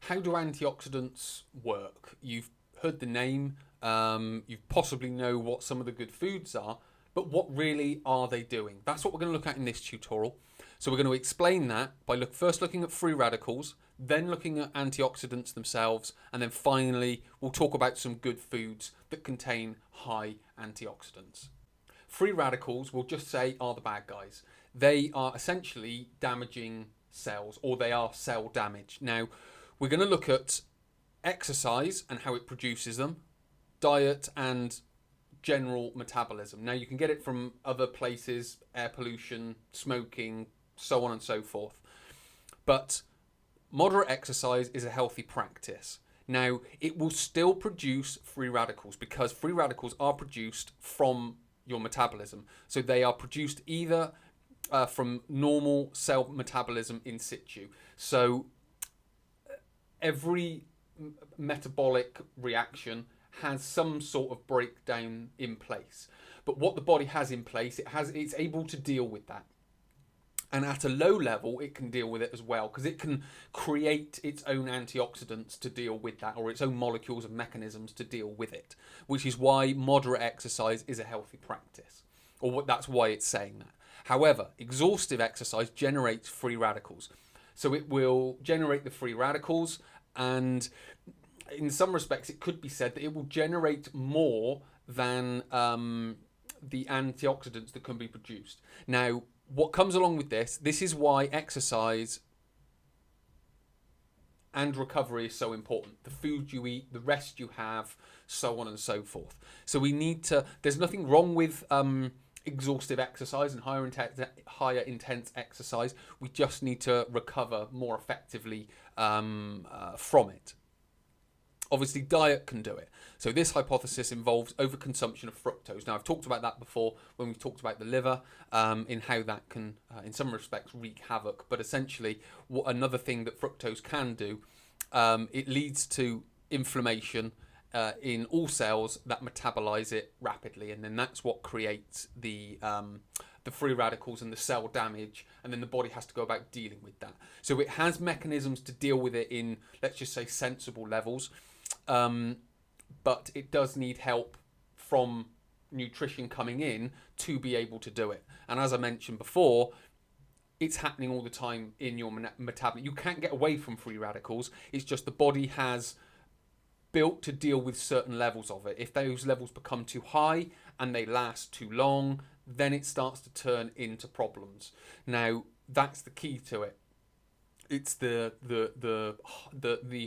how do antioxidants work? You've heard the name, you possibly know what some of the good foods are, but what really are they doing? That's what we're going to look at in this tutorial. So we're going to explain that by first looking at free radicals, then looking at antioxidants themselves, and then finally we'll talk about some good foods that contain high antioxidants. Free radicals, we'll just say, are the bad guys. They are essentially damaging cells, or they are cell damage. Now, we're going to look at exercise and how it produces them, diet and general metabolism. Now, you can get it from other places, air pollution, smoking, so on and so forth. But moderate exercise is a healthy practice. Now, it will still produce free radicals because free radicals are produced from your metabolism. So they are produced either from normal cell metabolism in situ. So every metabolic reaction has some sort of breakdown in place. But what the body has in place, it's able to deal with that. And at a low level, it can deal with it as well, because it can create its own antioxidants to deal with that, or its own molecules and mechanisms to deal with it, which is why moderate exercise is a healthy practice, or that's why it's saying that. However, exhaustive exercise generates free radicals. So it will generate the free radicals, and in some respects, it could be said that it will generate more than the antioxidants that can be produced. Now, what comes along with this is why exercise and recovery is so important. The food you eat, the rest you have, so on and so forth. So we need to, there's nothing wrong with exhaustive exercise and higher intense exercise. We just need to recover more effectively from it. Obviously, diet can do it. So this hypothesis involves overconsumption of fructose. Now, I've talked about that before when we've talked about the liver, in how that can, in some respects, wreak havoc. But essentially, another thing that fructose can do, it leads to inflammation in all cells that metabolize it rapidly. And then that's what creates the free radicals and the cell damage, and then the body has to go about dealing with that. So it has mechanisms to deal with it in, let's just say, sensible levels. But it does need help from nutrition coming in to be able to do it. And as I mentioned before, it's happening all the time in your metabolism. You can't get away from free radicals. It's just the body has built to deal with certain levels of it. If those levels become too high and they last too long, then it starts to turn into problems. Now, that's the key to it. It's the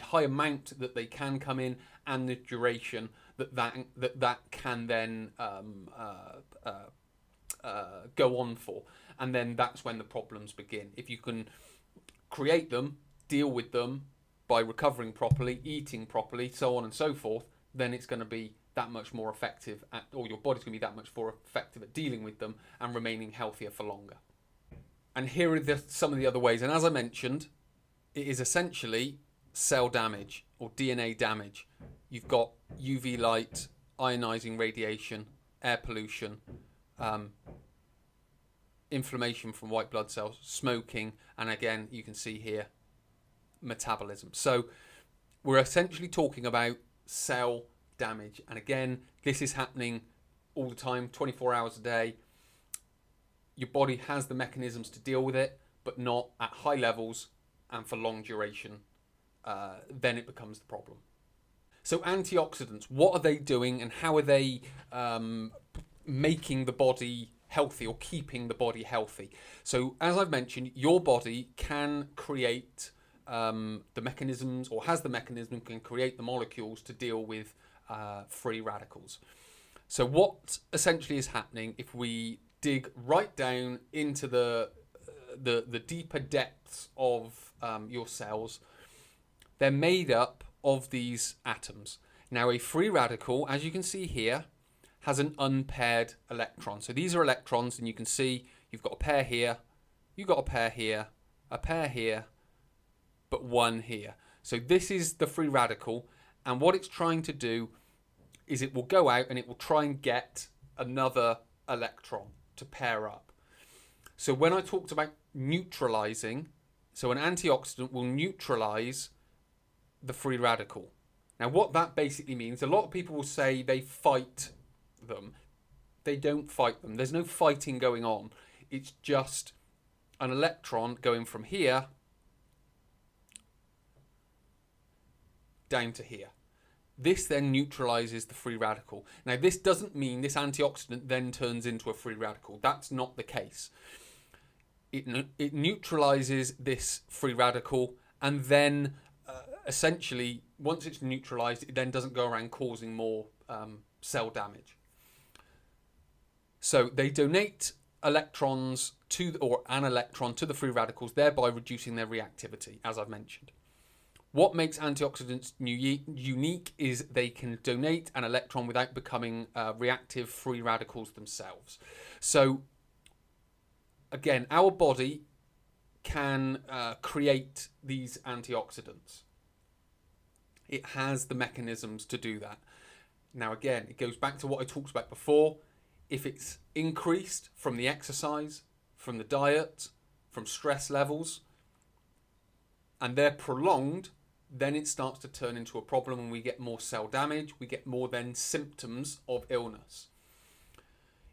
high amount that they can come in and the duration that can then go on for, and then that's when the problems begin. If you can create them, deal with them by recovering properly, eating properly, so on and so forth, then it's going to be that much more effective or your body's going to be that much more effective at dealing with them and remaining healthier for longer. And here are some of the other ways. And as I mentioned, it is essentially cell damage or DNA damage. You've got UV light, ionizing radiation, air pollution, inflammation from white blood cells, smoking, and again, you can see here, metabolism. So we're essentially talking about cell damage. And again, this is happening all the time, 24 hours a day. Your body has the mechanisms to deal with it, but not at high levels and for long duration. Then it becomes the problem. So antioxidants, what are they doing and how are they making the body healthy or keeping the body healthy? So as I've mentioned, your body can create the mechanisms, or has the mechanism, can create the molecules to deal with free radicals. So what essentially is happening, if we dig right down into the deeper depths of your cells, they're made up of these atoms. Now, a free radical, as you can see here, has an unpaired electron. So these are electrons, and you can see you've got a pair here, you've got a pair here, a pair here, but one here. So this is the free radical, and what it's trying to do is it will go out and it will try and get another electron to pair up. So when I talked about neutralizing, so an antioxidant will neutralize the free radical. Now, what that basically means, a lot of people will say they fight them. They don't fight them. There's no fighting going on. It's just an electron going from here down to here. This then neutralizes the free radical. Now, this doesn't mean this antioxidant then turns into a free radical. That's not the case. It neutralizes this free radical, and then essentially, once it's neutralized, it then doesn't go around causing more cell damage. So they donate electrons or an electron to the free radicals, thereby reducing their reactivity, as I've mentioned. What makes antioxidants unique is they can donate an electron without becoming reactive free radicals themselves. So, again, our body can create these antioxidants. It has the mechanisms to do that. Now, again, it goes back to what I talked about before. If it's increased from the exercise, from the diet, from stress levels, and they're prolonged, then it starts to turn into a problem and we get more cell damage, we get more then symptoms of illness.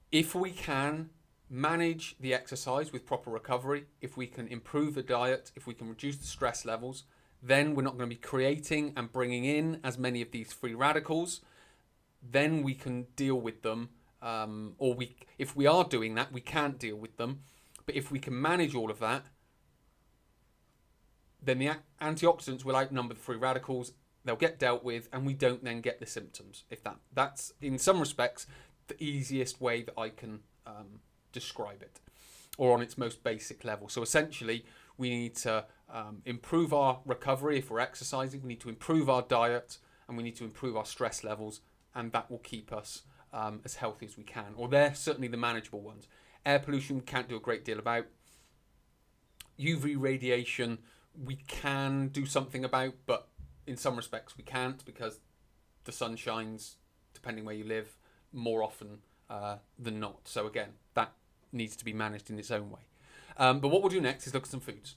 If we can manage the exercise with proper recovery, if we can improve the diet, if we can reduce the stress levels, then we're not going to be creating and bringing in as many of these free radicals. Then we can deal with them, if we are doing that, we can't deal with them. But if we can manage all of that, then the antioxidants will outnumber the free radicals. They'll get dealt with, and we don't then get the symptoms. That's in some respects the easiest way that I can describe it, or on its most basic level. So essentially, we need to improve our recovery if we're exercising. We need to improve our diet, and we need to improve our stress levels, and that will keep us as healthy as we can. Or they're certainly the manageable ones. Air pollution we can't do a great deal about. UV radiation we can do something about, but in some respects we can't, because the sun shines, depending where you live, more often than not. So again, that needs to be managed in its own way. But what we'll do next is look at some foods.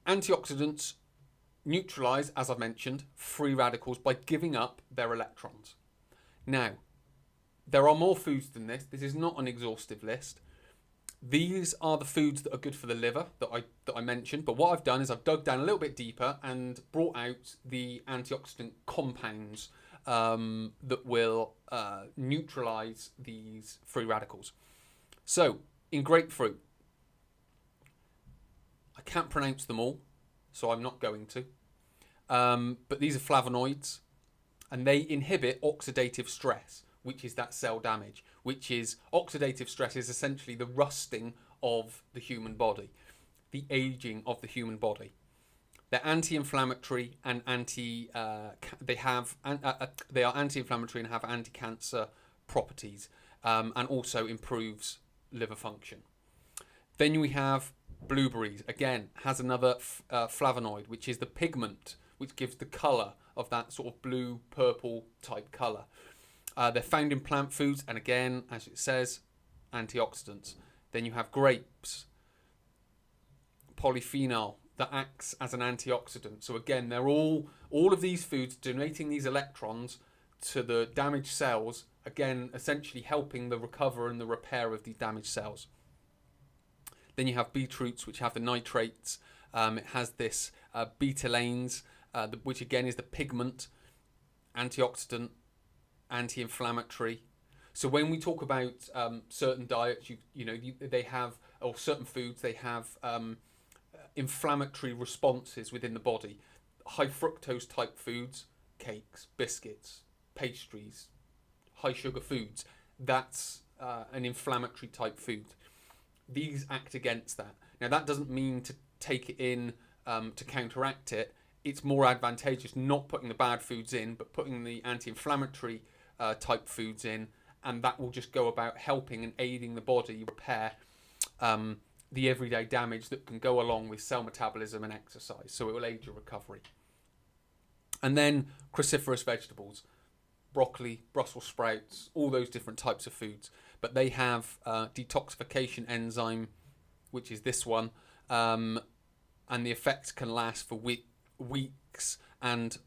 Antioxidants neutralize, as I've mentioned, free radicals by giving up their electrons. Now, there are more foods than this. This is not an exhaustive list. These are the foods that are good for the liver that I mentioned. But what I've done is I've dug down a little bit deeper and brought out the antioxidant compounds that will neutralize these free radicals. So, in grapefruit, I can't pronounce them all, so I'm not going to. But these are flavonoids, and they inhibit oxidative stress, which is that cell damage, which is oxidative stress is essentially the rusting of the human body, the aging of the human body. They're anti-inflammatory and they are anti-inflammatory and have anti-cancer properties, and also improves liver function. Then we have blueberries. Again, has another flavonoid, which is the pigment, which gives the colour of that sort of blue purple type colour. They're found in plant foods, and again, as it says, antioxidants. Then you have grapes, polyphenol that acts as an antioxidant. So again, they're all of these foods donating these electrons to the damaged cells, again, essentially helping the recover and the repair of these damaged cells. Then you have beetroots, which have the nitrates. It has this betalains, which again is the pigment, antioxidant, anti-inflammatory. So when we talk about certain diets, they have, or certain foods, they have inflammatory responses within the body. High fructose type foods, cakes, biscuits, pastries, high sugar foods, that's an inflammatory type food. These act against that. Now that doesn't mean to take it in to counteract it. It's more advantageous not putting the bad foods in, but putting the anti-inflammatory type foods in, and that will just go about helping and aiding the body repair the everyday damage that can go along with cell metabolism and exercise. So it will aid your recovery. And then cruciferous vegetables, broccoli, Brussels sprouts, all those different types of foods. But they have detoxification enzyme, which is this one, and the effects can last for weeks. And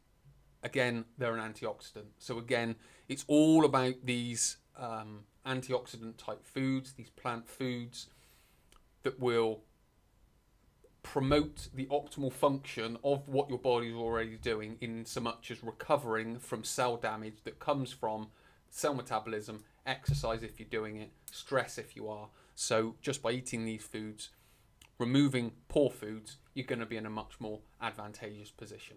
again, they're an antioxidant. So again, it's all about these antioxidant type foods, these plant foods that will promote the optimal function of what your body is already doing, in so much as recovering from cell damage that comes from cell metabolism, exercise if you're doing it, stress if you are. So just by eating these foods, removing poor foods, you're going to be in a much more advantageous position.